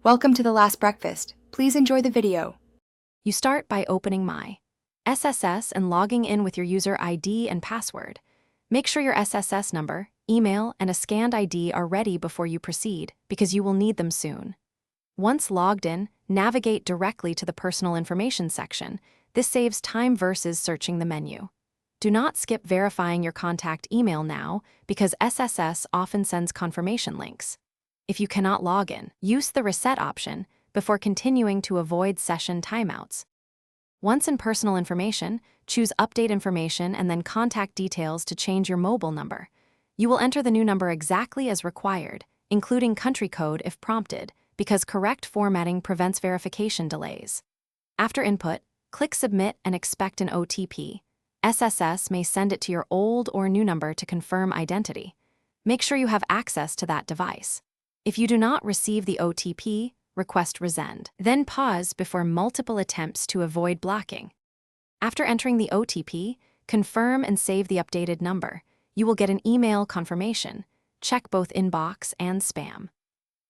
Welcome to The Last Breakfast. Please enjoy the video. You start by opening My SSS and logging in with your user ID and password. Make sure your SSS number, email, and a scanned ID are ready before you proceed, because you will need them soon. Once logged in, navigate directly to the Personal Information section. This saves time versus searching the menu. Do not skip verifying your contact email now, because SSS often sends confirmation links. If you cannot log in, use the Reset option before continuing to avoid session timeouts. Once in Personal Information, choose Update Information and then Contact Details to change your mobile number. You will enter the new number exactly as required, including country code if prompted, because correct formatting prevents verification delays. After input, click Submit and expect an OTP. SSS may send it to your old or new number to confirm identity. Make sure you have access to that device. If you do not receive the OTP, request resend. Then pause before multiple attempts to avoid blocking. After entering the OTP, confirm and save the updated number. You will get an email confirmation. Check both inbox and spam.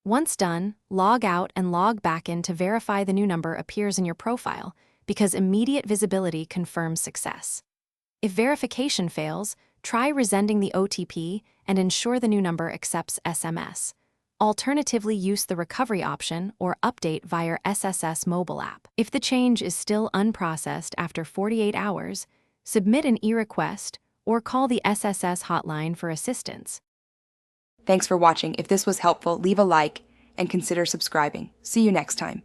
Once done, log out and log back in to verify the new number appears in your profile, because immediate visibility confirms success. If verification fails, try resending the OTP and ensure the new number accepts SMS. Alternatively, use the recovery option or update via SSS mobile app. If the change is still unprocessed after 48 hours, submit an e-request or call the SSS hotline for assistance. Thanks for watching. If this was helpful, leave a like and consider subscribing. See you next time.